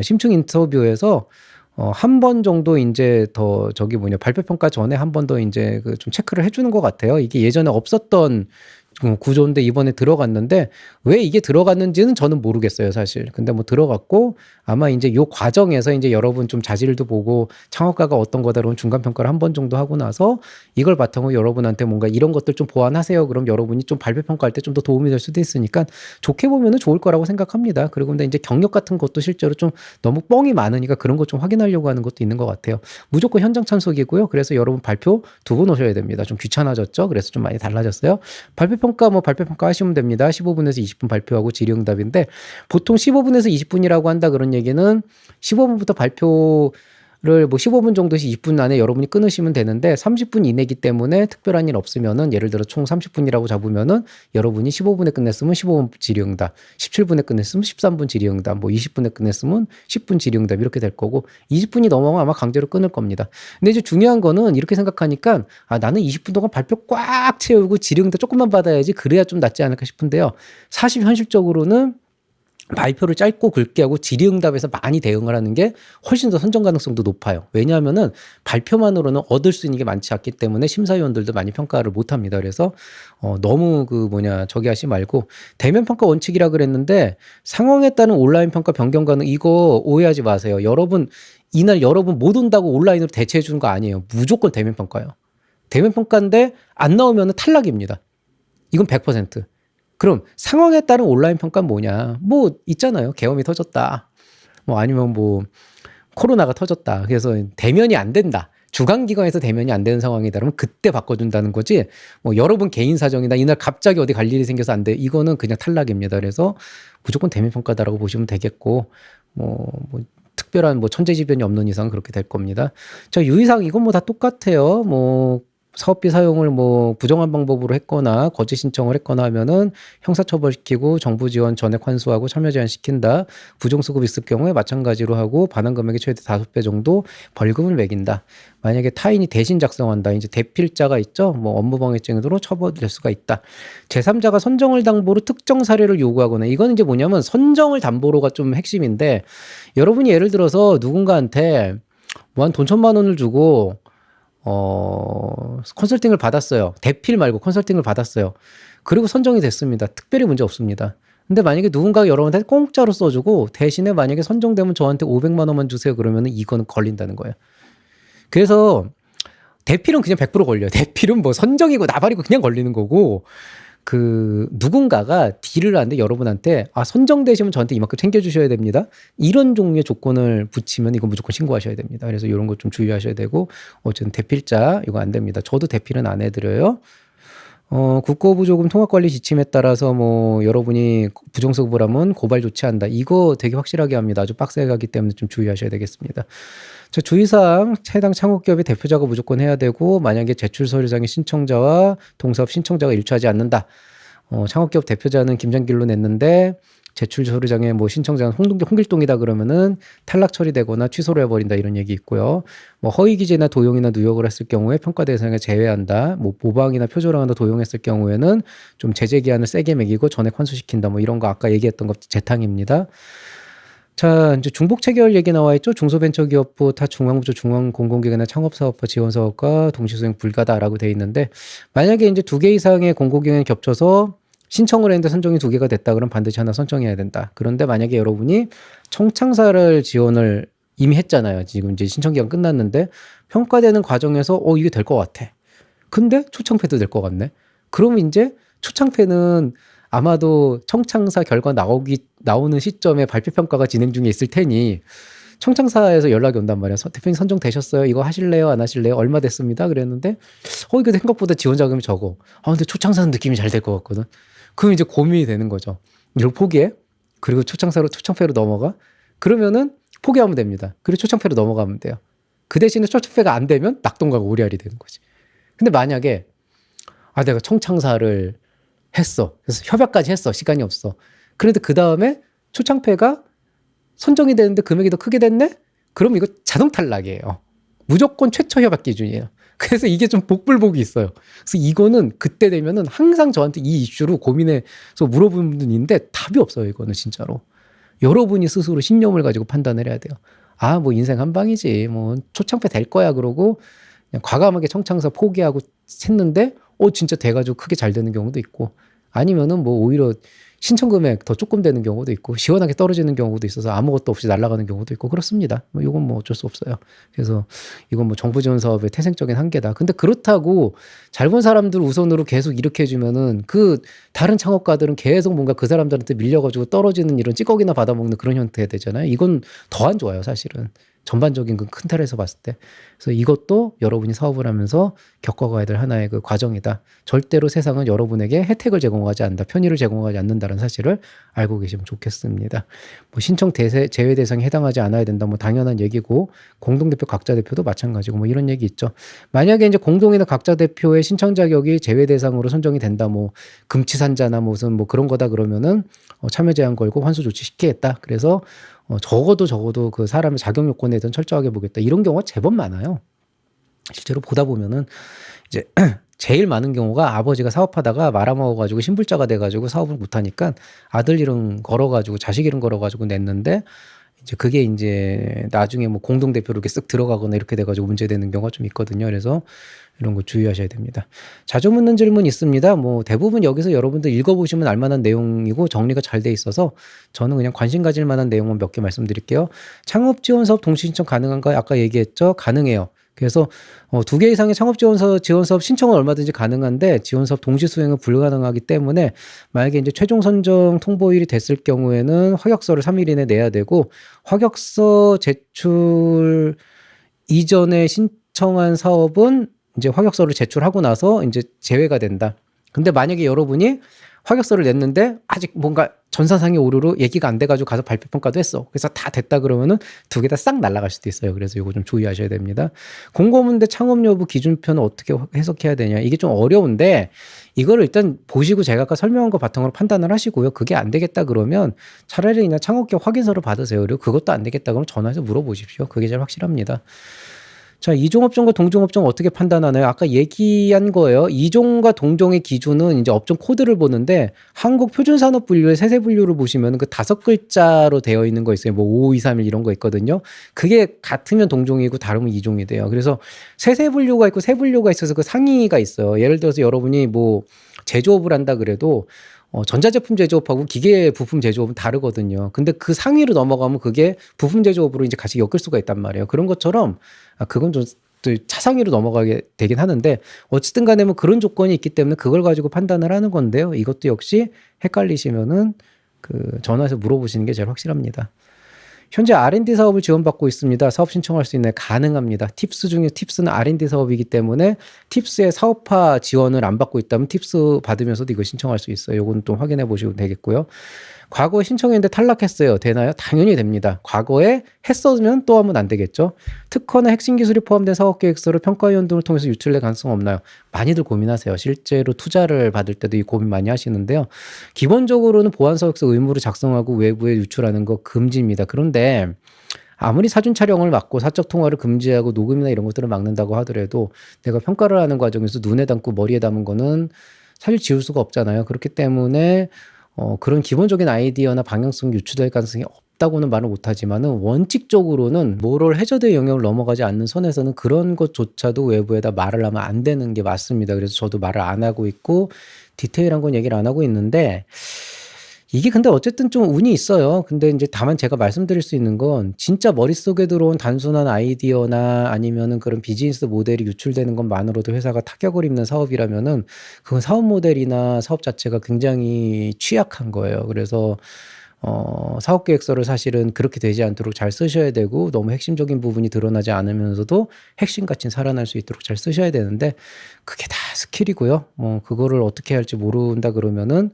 심층 인터뷰에서 한 번 정도 이제 더 발표평가 전에 한 번 더 이제 좀 체크를 해주는 것 같아요. 이게 예전에 없었던 구조인데 이번에 들어갔는데 왜 이게 들어갔는지는 저는 모르겠어요, 사실. 근데 뭐 들어갔고 아마 이제 요 과정에서 이제 여러분 좀 자질도 보고 창업가가 어떤 거다라는 중간 평가를 한 번 정도 하고 나서 이걸 바탕으로 여러분한테 뭔가 이런 것들 좀 보완하세요. 그럼 여러분이 좀 발표 평가할 때 좀 더 도움이 될 수도 있으니까 좋게 보면은 좋을 거라고 생각합니다. 그리고 근데 이제 경력 같은 것도 실제로 좀 너무 뻥이 많으니까 그런 거 좀 확인하려고 하는 것도 있는 것 같아요. 무조건 현장 참석이고요. 그래서 여러분 발표 두고 오셔야 됩니다. 좀 귀찮아졌죠? 그래서 좀 많이 달라졌어요. 발표평가 하시면 됩니다. 15분에서 20분 발표하고 질의응답인데 보통 15분에서 20분이라고 한다 그런 얘기는 15분부터 발표를 뭐 15분 정도에서 20분 안에 여러분이 끊으시면 되는데 30분 이내기 때문에 특별한 일 없으면은 예를 들어 총 30분이라고 잡으면은 여러분이 15분에 끝냈으면 15분 질의응답, 17분에 끝냈으면 13분 질의응답, 뭐 20분에 끝냈으면 10분 질의응답 이렇게 될 거고 20분이 넘어가면 아마 강제로 끊을 겁니다. 근데 이제 중요한 거는 이렇게 생각하니까 나는 20분 동안 발표 꽉 채우고 질의응답 조금만 받아야지 그래야 좀 낫지 않을까 싶은데요. 사실 현실적으로는 발표를 짧고 굵게 하고 질의응답에서 많이 대응을 하는 게 훨씬 더 선정 가능성도 높아요. 왜냐하면은 발표만으로는 얻을 수 있는 게 많지 않기 때문에 심사위원들도 많이 평가를 못 합니다. 그래서 너무 저기 하시 말고 대면 평가 원칙이라 그랬는데 상황에 따른 온라인 평가 변경 가능 이거 오해하지 마세요. 여러분 이날 여러분 못 온다고 온라인으로 대체해 주는 거 아니에요. 무조건 대면 평가예요. 대면 평가인데 안 나오면은 탈락입니다. 이건 100%. 그럼 상황에 따른 온라인 평가는 뭐냐? 뭐 있잖아요. 계엄이 터졌다. 뭐 아니면 뭐 코로나가 터졌다. 그래서 대면이 안 된다. 주관기관에서 대면이 안 되는 상황이다. 그러면 그때 바꿔준다는 거지. 뭐 여러분 개인 사정이나 이날 갑자기 어디 갈 일이 생겨서 안 돼. 이거는 그냥 탈락입니다. 그래서 무조건 대면 평가다라고 보시면 되겠고 뭐 특별한 천재지변이 없는 이상 그렇게 될 겁니다. 자, 유의사항 이건 뭐 다 똑같아요. 사업비 사용을 부정한 방법으로 했거나 거짓 신청을 했거나 하면은 형사처벌시키고 정부 지원 전액 환수하고 참여 제한 시킨다. 부정수급 있을 경우에 마찬가지로 하고 반환 금액의 최대 5배 정도 벌금을 매긴다. 만약에 타인이 대신 작성한다. 이제 대필자가 있죠. 업무방해죄 등으로 처벌될 수가 있다. 제3자가 선정을 담보로 특정 사례를 요구하거나 이거는 이제 뭐냐면 선정을 담보로가 좀 핵심인데 여러분이 예를 들어서 누군가한테 한 돈 1,000만 원을 주고 컨설팅을 받았어요. 대필 말고 컨설팅을 받았어요. 그리고 선정이 됐습니다. 특별히 문제 없습니다. 근데 만약에 누군가가 여러분한테 공짜로 써주고 대신에 만약에 선정되면 저한테 500만 원만 주세요. 그러면 이거는 걸린다는 거예요. 그래서 대필은 그냥 100% 걸려요. 대필은 선정이고 나발이고 그냥 걸리는 거고 그 누군가가 딜을 하는데 여러분한테 선정되시면 저한테 이만큼 챙겨주셔야 됩니다. 이런 종류의 조건을 붙이면 이건 무조건 신고하셔야 됩니다. 그래서 이런 거 좀 주의하셔야 되고 어쨌든 대필자 이거 안 됩니다. 저도 대필은 안 해드려요. 국고부조금 통합관리 지침에 따라서 뭐 여러분이 부정수급을 하면 고발 조치한다. 이거 되게 확실하게 합니다. 아주 빡세게 하기 때문에 좀 주의하셔야 되겠습니다. 자, 주의사항 해당 창업기업의 대표자가 무조건 해야 되고 만약에 제출서류상의 신청자와 동사업 신청자가 일치하지 않는다. 창업기업 대표자는 김장길로 냈는데 제출서류장에 뭐 신청자는 홍길동이다 그러면은 탈락 처리되거나 취소를 해버린다 이런 얘기 있고요. 뭐 허위기재나 도용이나 누역을 했을 경우에 평가 대상에 제외한다. 뭐 모방이나 표절하거나 도용했을 경우에는 좀 제재 기한을 세게 매기고 전액 환수시킨다. 뭐 이런 거 아까 얘기했던 거 재탕입니다. 자, 이제 중복 체결 얘기 나와 있죠. 중소벤처기업부 타 중앙부처 중앙공공기관의 창업사업과 지원사업과 동시수행 불가다라고 돼 있는데 만약에 이제 2개 이상의 공공기관이 겹쳐서 신청을 했는데 선정이 2개가 됐다 그러면 반드시 하나 선정해야 된다. 그런데 만약에 여러분이 청창사를 지원을 이미 했잖아요. 지금 이제 신청기간 끝났는데 평가되는 과정에서 이게 될 것 같아. 근데 초창패도 될 것 같네. 그러면 이제 초창패는 아마도 청창사 결과 나오는 시점에 발표평가가 진행 중에 있을 테니 청창사에서 연락이 온단 말이야. 대표님 선정되셨어요? 이거 하실래요? 안 하실래요? 얼마 됐습니다. 그랬는데 이거 생각보다 지원 자금이 적어. 근데 초창사는 느낌이 잘 될 것 같거든. 그럼 이제 고민이 되는 거죠. 이걸 포기해? 그리고 초창패로 넘어가? 그러면은 포기하면 됩니다. 그리고 초창패로 넘어가면 돼요. 그 대신에 초창패가 안 되면 낙동강 오리알이 되는 거지. 근데 만약에 내가 청창사를 했어. 그래서 협약까지 했어. 시간이 없어. 그런데 그 다음에 초창패가 선정이 되는데 금액이 더 크게 됐네? 그럼 이거 자동 탈락이에요. 무조건 최초 협약 기준이에요. 그래서 이게 좀 복불복이 있어요. 그래서 이거는 그때 되면은 항상 저한테 이 이슈로 고민해서 물어보는 분인데 답이 없어요. 이거는 진짜로. 여러분이 스스로 신념을 가지고 판단을 해야 돼요. 뭐 인생 한 방이지. 뭐 초창패 될 거야. 그러고 그냥 과감하게 청창사 포기하고 했는데 진짜 돼가지고 크게 잘 되는 경우도 있고 아니면은 뭐 오히려 신청 금액 더 조금 되는 경우도 있고 시원하게 떨어지는 경우도 있어서 아무것도 없이 날아가는 경우도 있고 그렇습니다. 이건 뭐 어쩔 수 없어요. 그래서 이건 뭐 정부 지원 사업의 태생적인 한계다. 근데 그렇다고 잘 본 사람들 우선으로 계속 이렇게 해주면은 그 다른 창업가들은 계속 뭔가 그 사람들한테 밀려가지고 떨어지는 이런 찌꺼기나 받아먹는 그런 형태가 되잖아요. 이건 더 안 좋아요, 사실은. 전반적인 그 큰 틀에서 봤을 때. 그래서 이것도 여러분이 사업을 하면서 겪어가야 될 하나의 그 과정이다. 절대로 세상은 여러분에게 혜택을 제공하지 않는다. 편의를 제공하지 않는다는 사실을 알고 계시면 좋겠습니다. 뭐 신청 제외 대상에 해당하지 않아야 된다. 뭐 당연한 얘기고 공동대표 각자 대표도 마찬가지고 뭐 이런 얘기 있죠. 만약에 이제 공동이나 각자 대표의 신청 자격이 제외 대상으로 선정이 된다. 뭐 금치산자나 무슨 뭐 그런 거다 그러면은 참여 제한 걸고 환수 조치 시키겠다. 그래서 적어도 그 사람의 자격 요건에 대해서는 철저하게 보겠다. 이런 경우가 제법 많아요. 실제로 보다 보면은 이제 제일 많은 경우가 아버지가 사업하다가 말아먹어가지고 신불자가 돼가지고 사업을 못하니까 아들 이름 걸어가지고 자식 이름 걸어가지고 냈는데 이제 그게 이제 나중에 뭐 공동대표로 이렇게 쓱 들어가거나 이렇게 돼가지고 문제되는 경우가 좀 있거든요. 그래서 이런 거 주의하셔야 됩니다. 자주 묻는 질문 있습니다. 뭐 대부분 여기서 여러분들 읽어보시면 알만한 내용이고 정리가 잘 돼 있어서 저는 그냥 관심 가질 만한 내용만 몇 개 말씀드릴게요. 창업 지원 사업 동시 신청 가능한가요? 아까 얘기했죠. 가능해요. 그래서 2개 이상의 창업 지원 사업 신청은 얼마든지 가능한데 지원 사업 동시 수행은 불가능하기 때문에 만약에 이제 최종 선정 통보일이 됐을 경우에는 확약서를 3일 이내 내야 되고 확약서 제출 이전에 신청한 사업은 이제 확약서를 제출하고 나서 이제 제외가 된다. 근데 만약에 여러분이 확약서를 냈는데 아직 뭔가 전산상의 오류로 얘기가 안 돼가지고 가서 발표평가도 했어. 그래서 다 됐다 그러면은 2개 다 싹 날아갈 수도 있어요. 그래서 이거 좀 주의하셔야 됩니다. 공고문대 창업 여부 기준표는 어떻게 해석해야 되냐. 이게 좀 어려운데 이거를 일단 보시고 제가 아까 설명한 거 바탕으로 판단을 하시고요. 그게 안 되겠다 그러면 차라리 그냥 창업기업 확인서를 받으세요. 그리고 그것도 안 되겠다 그러면 전화해서 물어보십시오. 그게 제일 확실합니다. 자, 이종업종과 동종업종 어떻게 판단하나요? 아까 얘기한 거예요. 이종과 동종의 기준은 이제 업종 코드를 보는데 한국표준산업분류의 세세분류를 보시면 그 5글자로 되어 있는 거 있어요. 뭐 5521 이런 거 있거든요. 그게 같으면 동종이고 다르면 이종이 돼요. 그래서 세세분류가 있고 세분류가 있어서 그 상위가 있어요. 예를 들어서 여러분이 뭐 제조업을 한다 그래도 전자제품 제조업하고 기계 부품 제조업은 다르거든요. 근데 그 상위로 넘어가면 그게 부품 제조업으로 이제 같이 엮일 수가 있단 말이에요. 그런 것처럼 그건 좀 또 차상위로 넘어가게 되긴 하는데 어쨌든 간에 뭐 그런 조건이 있기 때문에 그걸 가지고 판단을 하는 건데요. 이것도 역시 헷갈리시면은 전화해서 물어보시는 게 제일 확실합니다. 현재 R&D 사업을 지원받고 있습니다. 사업 신청할 수 있나요? 가능합니다. 팁스 중에 팁스는 R&D 사업이기 때문에 팁스의 사업화 지원을 안 받고 있다면 팁스 받으면서도 이거 신청할 수 있어요. 요건 또 확인해 보시면 되겠고요. 과거에 신청했는데 탈락했어요. 되나요? 당연히 됩니다. 과거에 했었으면 또 하면 안 되겠죠. 특허나 핵심 기술이 포함된 사업계획서를 평가위원 등을 통해서 유출될 가능성 없나요? 많이들 고민하세요. 실제로 투자를 받을 때도 이 고민 많이 하시는데요. 기본적으로는 보안사업서 의무를 작성하고 외부에 유출하는 거 금지입니다. 그런데 아무리 사준 촬영을 막고 사적 통화를 금지하고 녹음이나 이런 것들을 막는다고 하더라도 내가 평가를 하는 과정에서 눈에 담고 머리에 담은 거는 사실 지울 수가 없잖아요. 그렇기 때문에 그런 기본적인 아이디어나 방향성이 유출될 가능성이 없다고는 말을 못하지만은 원칙적으로는 모럴 해저드의 영역을 넘어가지 않는 선에서는 그런 것조차도 외부에다 말을 하면 안 되는 게 맞습니다. 그래서 저도 말을 안 하고 있고 디테일한 건 얘기를 안 하고 있는데 이게 근데 어쨌든 좀 운이 있어요. 근데 이제 다만 제가 말씀드릴 수 있는 건 진짜 머릿속에 들어온 단순한 아이디어나 아니면은 그런 비즈니스 모델이 유출되는 것만으로도 회사가 타격을 입는 사업이라면은 그건 사업 모델이나 사업 자체가 굉장히 취약한 거예요. 그래서 사업 계획서를 사실은 그렇게 되지 않도록 잘 쓰셔야 되고 너무 핵심적인 부분이 드러나지 않으면서도 핵심 가치는 살아날 수 있도록 잘 쓰셔야 되는데 그게 다 스킬이고요. 그거를 어떻게 할지 모른다 그러면은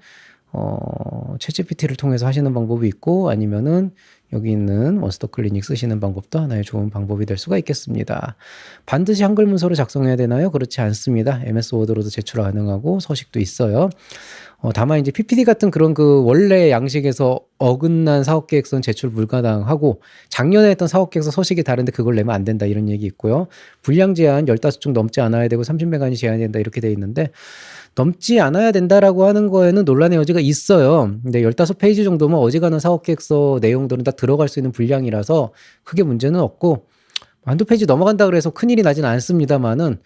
챗GPT를 통해서 하시는 방법이 있고 아니면은 여기 있는 원스톱 클리닉 쓰시는 방법도 하나의 좋은 방법이 될 수가 있겠습니다. 반드시 한글 문서로 작성해야 되나요? 그렇지 않습니다. MS 워드로도 제출 가능하고 서식도 있어요. 다만 이제 PPT 같은 그런 원래 양식에서 어긋난 사업계획서는 제출 불가능하고 작년에 했던 사업계획서 서식이 다른데 그걸 내면 안 된다 이런 얘기 있고요. 분량 제한 15쪽 넘지 않아야 되고 30메가니 제한이 된다 이렇게 돼 있는데 넘지 않아야 된다라고 하는 거에는 논란의 여지가 있어요. 근데 15페이지 정도면 어지간한 사업계획서 내용들은 다 들어갈 수 있는 분량이라서 크게 문제는 없고 한두 페이지 넘어간다 그래서 큰일이 나진 않습니다만은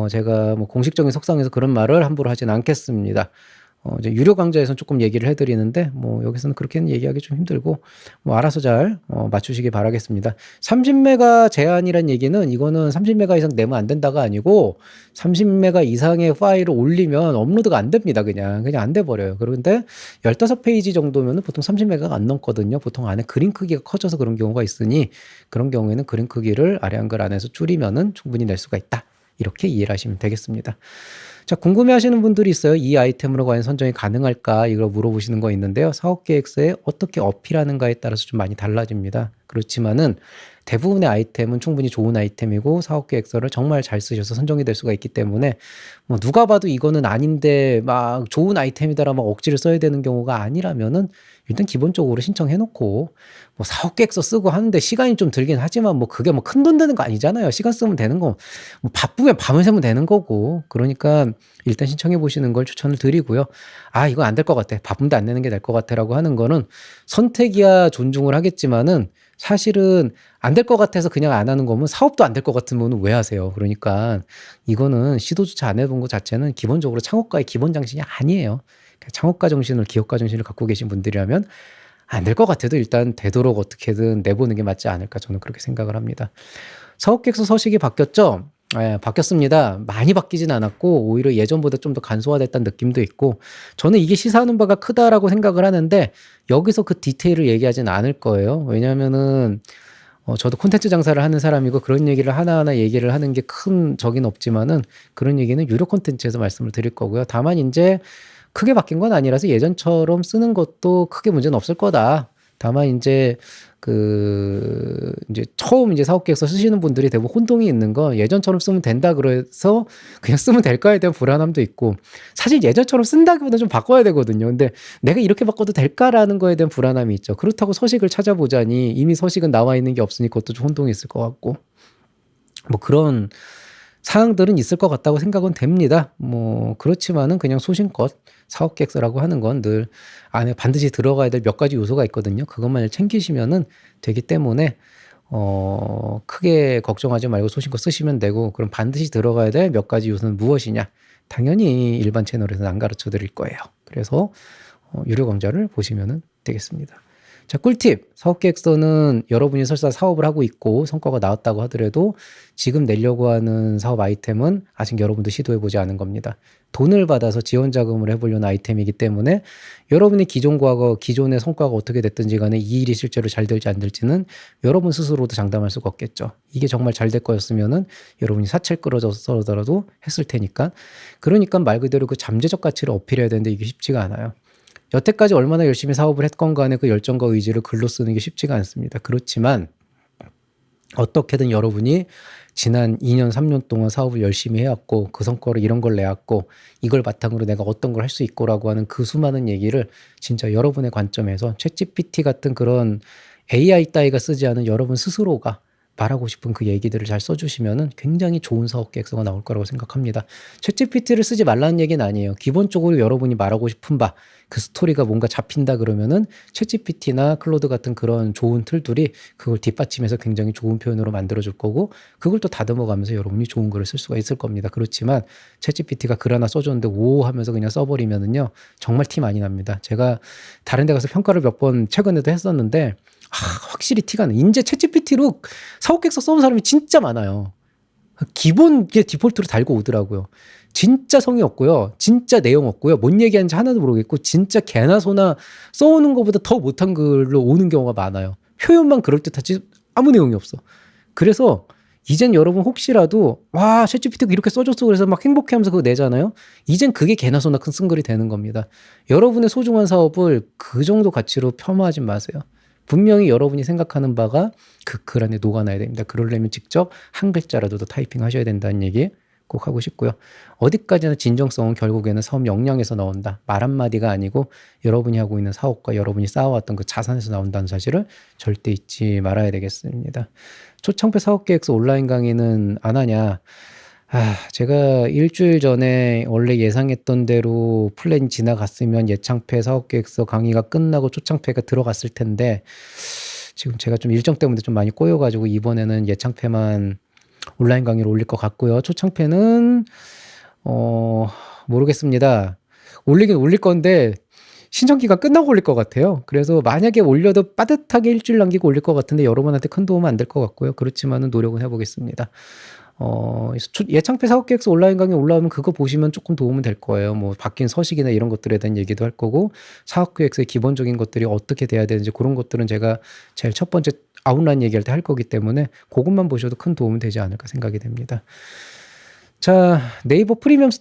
제가 뭐 공식적인 석상에서 그런 말을 함부로 하진 않겠습니다. 이제 유료 강좌에서는 조금 얘기를 해드리는데 뭐 여기서는 그렇게는 얘기하기 좀 힘들고 뭐 알아서 잘 맞추시기 바라겠습니다. 30메가 제한이란 얘기는 이거는 30메가 이상 내면 안 된다가 아니고 30메가 이상의 파일을 올리면 업로드가 안 됩니다. 그냥 안 돼 버려요. 그런데 15페이지 정도면은 보통 30메가가 안 넘거든요. 보통 안에 그림 크기가 커져서 그런 경우가 있으니 그런 경우에는 그림 크기를 아래 한글 안에서 줄이면은 충분히 낼 수가 있다. 이렇게 이해를 하시면 되겠습니다. 자, 궁금해하시는 분들이 있어요. 이 아이템으로 과연 선정이 가능할까? 이걸 물어보시는 거 있는데요. 사업계획서에 어떻게 어필하는가에 따라서 좀 많이 달라집니다. 그렇지만은 대부분의 아이템은 충분히 좋은 아이템이고 사업계획서를 정말 잘 쓰셔서 선정이 될 수가 있기 때문에 뭐 누가 봐도 이거는 아닌데 막 좋은 아이템이다라 막 억지를 써야 되는 경우가 아니라면은 일단 기본적으로 신청해놓고 뭐 사업계획서 쓰고 하는데 시간이 좀 들긴 하지만 뭐 그게 뭐 큰돈 드는 거 아니잖아요. 시간 쓰면 되는 거 뭐 바쁘면 밤을 새면 되는 거고 그러니까 일단 신청해 보시는 걸 추천을 드리고요. 아 이거 안 될 것 같아. 바쁜데 안 내는 게 될 것 같아라고 하는 거는 선택이야 존중을 하겠지만은 사실은 안 될 것 같아서 그냥 안 하는 거면 사업도 안 될 것 같으면 왜 하세요? 그러니까 이거는 시도조차 안 해본 것 자체는 기본적으로 창업가의 기본 정신이 아니에요. 창업가 정신을 기업가 정신을 갖고 계신 분들이라면 안 될 것 같아도 일단 되도록 어떻게든 내보는 게 맞지 않을까 저는 그렇게 생각을 합니다. 사업계획서 서식이 바뀌었죠? 예, 바뀌었습니다. 많이 바뀌진 않았고 오히려 예전보다 좀 더 간소화됐다는 느낌도 있고 저는 이게 시사하는 바가 크다라고 생각을 하는데 여기서 그 디테일을 얘기하진 않을 거예요. 왜냐하면은 저도 콘텐츠 장사를 하는 사람이고 그런 얘기를 하나하나 얘기를 하는 게 큰 적인 없지만은 그런 얘기는 유료 콘텐츠에서 말씀을 드릴 거고요. 다만 이제 크게 바뀐 건 아니라서 예전처럼 쓰는 것도 크게 문제는 없을 거다. 다만 이제 이제 처음 이제 사업계획서 쓰시는 분들이 대부분 혼동이 있는 건 예전처럼 쓰면 된다 그래서 그냥 쓰면 될까에 대한 불안함도 있고 사실 예전처럼 쓴다기보다 좀 바꿔야 되거든요. 근데 내가 이렇게 바꿔도 될까라는 거에 대한 불안함이 있죠. 그렇다고 서식을 찾아보자니 이미 서식은 나와 있는 게 없으니 그것도 좀 혼동이 있을 것 같고 뭐 그런 사항들은 있을 것 같다고 생각은 됩니다. 뭐 그렇지만은 그냥 소신껏 사업계획서라고 하는 건 늘 안에 반드시 들어가야 될 몇 가지 요소가 있거든요. 그것만을 챙기시면은 되기 때문에 크게 걱정하지 말고 소신껏 쓰시면 되고 그럼 반드시 들어가야 될 몇 가지 요소는 무엇이냐? 당연히 일반 채널에서는 안 가르쳐 드릴 거예요. 그래서 유료 강좌를 보시면 되겠습니다. 자, 꿀팁. 사업계획서는 여러분이 설사 사업을 하고 있고 성과가 나왔다고 하더라도 지금 내려고 하는 사업 아이템은 아직 여러분도 시도해보지 않은 겁니다. 돈을 받아서 지원 자금을 해보려는 아이템이기 때문에 여러분의 기존 과거, 기존의 성과가 어떻게 됐든지 간에 이 일이 실제로 잘 될지 안 될지는 여러분 스스로도 장담할 수가 없겠죠. 이게 정말 잘 될 거였으면은 여러분이 사채를 끌어서라도 했을 테니까. 그러니까 말 그대로 그 잠재적 가치를 어필해야 되는데 이게 쉽지가 않아요. 여태까지 얼마나 열심히 사업을 했건 간에 그 열정과 의지를 글로 쓰는 게 쉽지가 않습니다. 그렇지만 어떻게든 여러분이 지난 2년, 3년 동안 사업을 열심히 해왔고 그 성과로 이런 걸 내왔고 이걸 바탕으로 내가 어떤 걸 할 수 있고라고 하는 그 수많은 얘기를 진짜 여러분의 관점에서 챗GPT 같은 그런 AI 따위가 쓰지 않은 여러분 스스로가 말하고 싶은 그 얘기들을 잘 써주시면은 굉장히 좋은 사업 계획서가 나올 거라고 생각합니다. 챗GPT를 쓰지 말라는 얘기는 아니에요. 기본적으로 여러분이 말하고 싶은 바, 그 스토리가 뭔가 잡힌다 그러면은 챗GPT나 클로드 같은 그런 좋은 툴들이 그걸 뒷받침해서 굉장히 좋은 표현으로 만들어줄 거고 그걸 또 다듬어가면서 여러분이 좋은 글을 쓸 수가 있을 겁니다. 그렇지만 챗GPT가 글 하나 써줬는데 오 하면서 그냥 써버리면은요 정말 티 많이 납니다. 제가 다른 데 가서 평가를 몇 번 최근에도 했었는데 확실히 티가 나. 이제 챗GPT로 사업계획서 써온 사람이 진짜 많아요. 기본 디폴트로 달고 오더라고요. 진짜 성의 없고요. 진짜 내용 없고요. 뭔 얘기하는지 하나도 모르겠고 진짜 개나 소나 써오는 것보다 더 못한 글로 오는 경우가 많아요. 표현만 그럴듯하지 아무 내용이 없어. 그래서 이젠 여러분 혹시라도 와 챗GPT가 이렇게 써줬어 그래서 막 행복해하면서 그거 내잖아요. 이젠 그게 개나 소나 큰 쓴글이 되는 겁니다. 여러분의 소중한 사업을 그 정도 가치로 폄하하지 마세요. 분명히 여러분이 생각하는 바가 그 글 안에 녹아나야 됩니다. 그러려면 직접 한 글자라도 더 타이핑 하셔야 된다는 얘기 꼭 하고 싶고요. 어디까지나 진정성은 결국에는 사업 역량에서 나온다. 말 한마디가 아니고 여러분이 하고 있는 사업과 여러분이 쌓아왔던 그 자산에서 나온다는 사실을 절대 잊지 말아야 되겠습니다. 초창배 사업계획서 온라인 강의는 안 하냐? 제가 일주일 전에 원래 예상했던 대로 플랜이 지나갔으면 예창패 사업계획서 강의가 끝나고 초창패가 들어갔을 텐데 지금 제가 좀 일정 때문에 좀 많이 꼬여가지고 이번에는 예창패만 온라인 강의로 올릴 것 같고요. 초창패는 모르겠습니다. 올리긴 올릴 건데 신청기가 끝나고 올릴 것 같아요. 그래서 만약에 올려도 빠듯하게 일주일 남기고 올릴 것 같은데 여러분한테 큰 도움은 안 될 것 같고요. 그렇지만은 노력은 해보겠습니다. 예창패 사업계획서 온라인 강의 올라오면 그거 보시면 조금 도움은 될 거예요. 뭐 바뀐 서식이나 이런 것들에 대한 얘기도 할 거고 사업계획서의 기본적인 것들이 어떻게 돼야 되는지 그런 것들은 제가 제일 첫 번째 아웃라인 얘기할 때 할 거기 때문에 그것만 보셔도 큰 도움은 되지 않을까 생각이 됩니다. 자, 네이버 프리미엄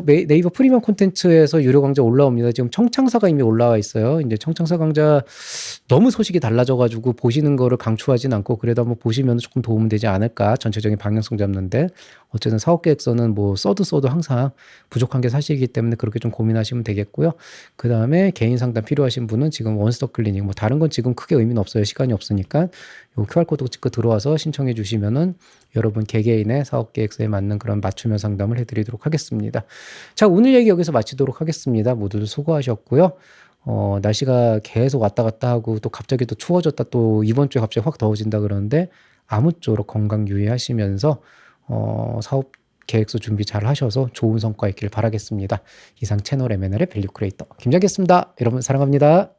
네이버 프리미엄 콘텐츠에서 유료 강좌 올라옵니다. 지금 청창사가 이미 올라와 있어요. 이제 청창사 강좌 너무 소식이 달라져가지고 보시는 거를 강추하진 않고 그래도 한번 보시면 조금 도움은 되지 않을까. 전체적인 방향성 잡는데. 어쨌든 사업계획서는 뭐 써도 항상 부족한 게 사실이기 때문에 그렇게 좀 고민하시면 되겠고요. 그 다음에 개인 상담 필요하신 분은 지금 원스톱 클리닉, 뭐 다른 건 지금 크게 의미는 없어요. 시간이 없으니까. 요 QR코드 찍고 들어와서 신청해 주시면은 여러분 개개인의 사업계획서에 맞는 그런 맞춤형 상담을 해드리도록 하겠습니다. 자, 오늘 얘기 여기서 마치도록 하겠습니다. 모두들 수고하셨고요. 날씨가 계속 왔다 갔다 하고 또 갑자기 또 추워졌다 또 이번 주에 갑자기 확 더워진다 그러는데 아무쪼록 건강 유의하시면서 사업 계획서 준비 잘 하셔서 좋은 성과 있기를 바라겠습니다. 이상 채널 M&A의 밸류 크리에이터 김장기였습니다. 여러분 사랑합니다.